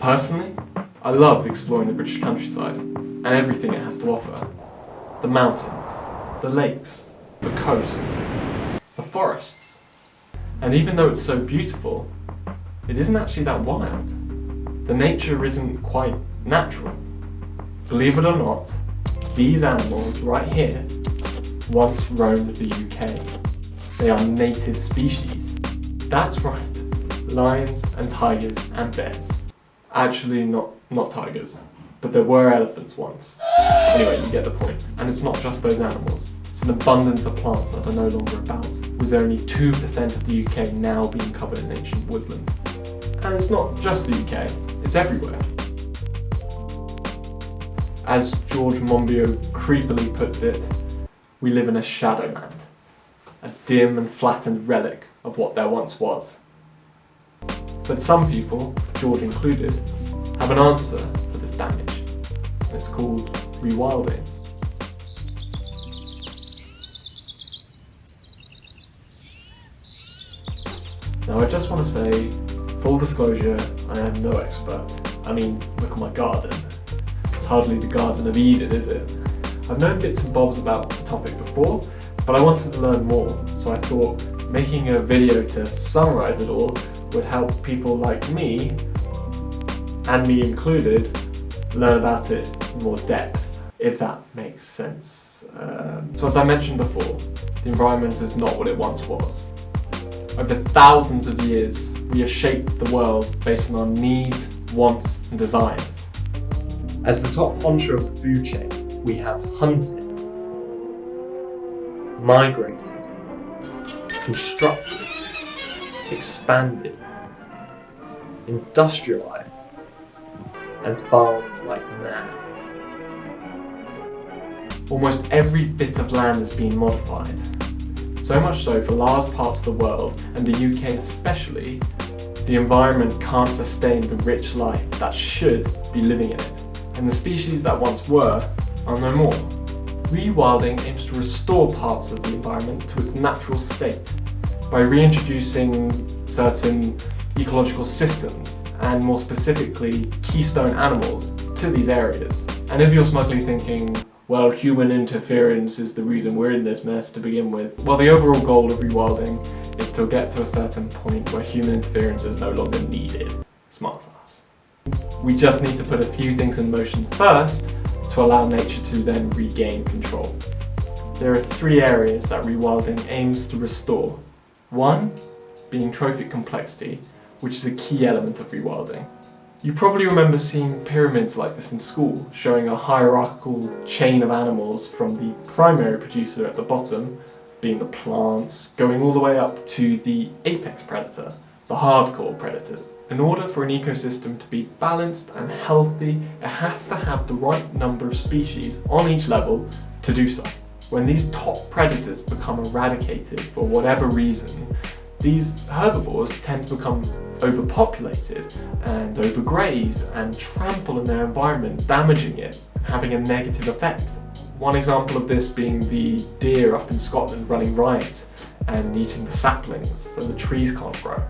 Personally, I love exploring the British countryside and everything it has to offer. The mountains, the lakes, the coasts, the forests. And even though it's so beautiful, it isn't actually that wild. The nature isn't quite natural. Believe it or not, these animals right here once roamed the UK. They are native species. That's right, lions and tigers and bears. Actually, not tigers, but there were elephants once. Anyway, you get the point. And it's not just those animals. It's an abundance of plants that are no longer about, with only 2% of the UK now being covered in ancient woodland. And it's not just the UK, it's everywhere. As George Monbiot creepily puts it, we live in a shadowland, a dim and flattened relic of what there once was. But some people, George included, have an answer for this damage, and it's called rewilding. Now I just want to say, full disclosure, I am no expert. I mean, look at my garden. It's hardly the Garden of Eden, is it? I've known bits and bobs about the topic before, but I wanted to learn more, so I thought making a video to summarise it all would help people like me, and me included, learn about it in more depth, if that makes sense. So as I mentioned before, the environment is not what it once was. Over thousands of years, we have shaped the world based on our needs, wants, and desires. As the top honcho of the food chain, we have hunted, migrated, constructed, expanded, industrialized, and farmed like mad. Almost every bit of land has been modified. So much so for large parts of the world, and the UK especially, the environment can't sustain the rich life that should be living in it. And the species that once were are no more. Rewilding aims to restore parts of the environment to its natural state by reintroducing certain ecological systems, and more specifically keystone animals, to these areas. And if you're smugly thinking, well, human interference is the reason we're in this mess to begin with, well, the overall goal of rewilding is to get to a certain point where human interference is no longer needed. Smart ass. We just need to put a few things in motion first to allow nature to then regain control. There are 3 areas that rewilding aims to restore. One being trophic complexity, which is a key element of rewilding. You probably remember seeing pyramids like this in school, showing a hierarchical chain of animals from the primary producer at the bottom, being the plants, going all the way up to the apex predator, the hardcore predator. In order for an ecosystem to be balanced and healthy, it has to have the right number of species on each level to do so. When these top predators become eradicated for whatever reason, these herbivores tend to become overpopulated and overgraze and trample in their environment, damaging it, having a negative effect. One example of this being the deer up in Scotland running riot and eating the saplings so the trees can't grow.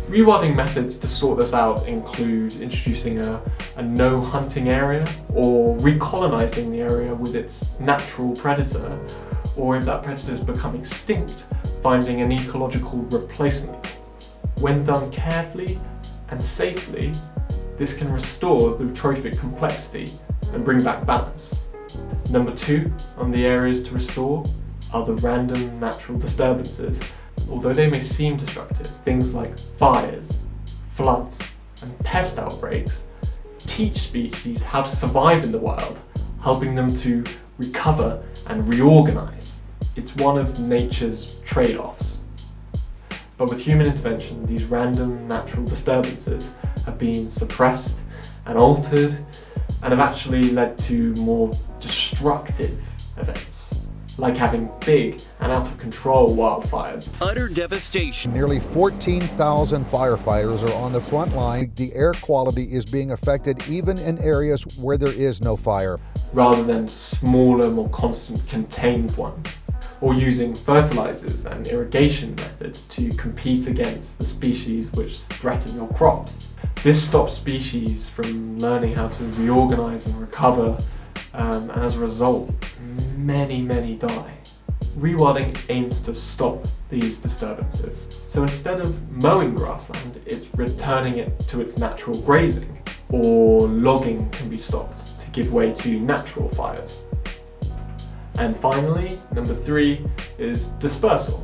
Rewilding methods to sort this out include introducing a no hunting area, or recolonizing the area with its natural predator, or if that predator has become extinct, finding an ecological replacement. When done carefully and safely, this can restore the trophic complexity and bring back balance. Number 2 on the areas to restore are the random natural disturbances. Although they may seem destructive, things like fires, floods, and pest outbreaks teach species how to survive in the wild, helping them to recover and reorganize. It's one of nature's trade-offs. But with human intervention, these random natural disturbances have been suppressed and altered, and have actually led to more destructive events, like having big and out of control wildfires. Utter devastation. Nearly 14,000 firefighters are on the front line. The air quality is being affected even in areas where there is no fire. Rather than smaller, more constant, contained ones. Or using fertilizers and irrigation methods to compete against the species which threaten your crops. This stops species from learning how to reorganize and recover, and as a result, many die. Rewilding aims to stop these disturbances. So instead of mowing grassland, it's returning it to its natural grazing, or logging can be stopped to give way to natural fires. And finally, number 3 is dispersal.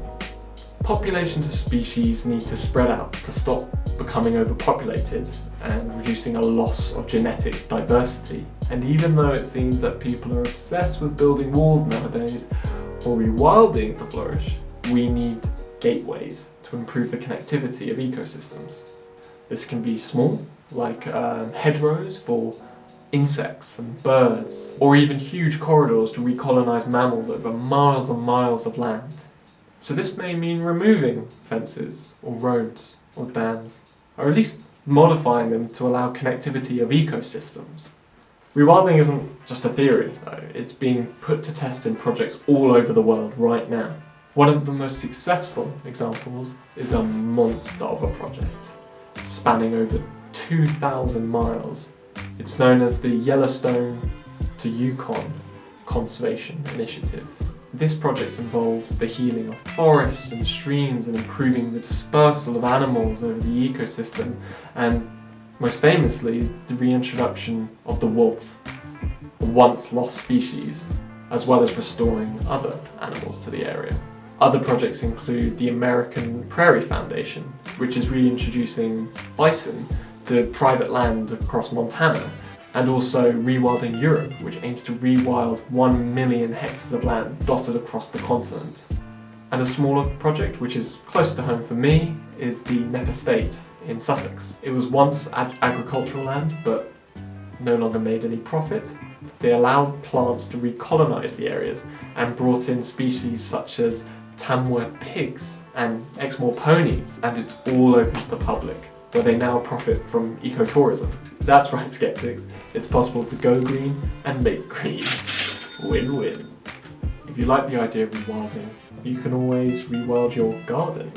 Populations of species need to spread out to stop becoming overpopulated and reducing a loss of genetic diversity. And even though it seems that people are obsessed with building walls nowadays, for rewilding to flourish, we need gateways to improve the connectivity of ecosystems. This can be small, like hedgerows for insects and birds, or even huge corridors to recolonize mammals over miles and miles of land. So this may mean removing fences, or roads, or dams, or at least modifying them to allow connectivity of ecosystems. Rewilding isn't just a theory, though. It's being put to test in projects all over the world right now. One of the most successful examples is a monster of a project, spanning over 2,000 miles. It's known as the Yellowstone to Yukon Conservation Initiative. This project involves the healing of forests and streams and improving the dispersal of animals over the ecosystem, and most famously, the reintroduction of the wolf, a once lost species, as well as restoring other animals to the area. Other projects include the American Prairie Foundation, which is reintroducing bison to private land across Montana, and also Rewilding Europe, which aims to rewild 1 million hectares of land dotted across the continent. And a smaller project, which is close to home for me, is the Knepp Estate in Sussex. It was once agricultural land, but no longer made any profit. They allowed plants to recolonize the areas and brought in species such as Tamworth pigs and Exmoor ponies, and it's all open to the public, where they now profit from ecotourism. That's right, skeptics, it's possible to go green and make green. Win-win. If you like the idea of rewilding, you can always rewild your garden.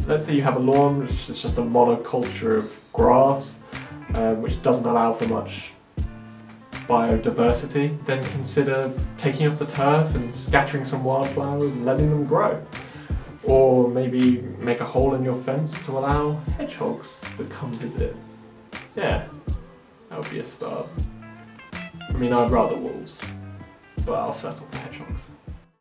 Let's say you have a lawn which is just a monoculture of grass, which doesn't allow for much biodiversity, then consider taking off the turf and scattering some wildflowers and letting them grow. Or maybe make a hole in your fence to allow hedgehogs to come visit. Yeah, that would be a start. I mean, I'd rather wolves, but I'll settle for hedgehogs.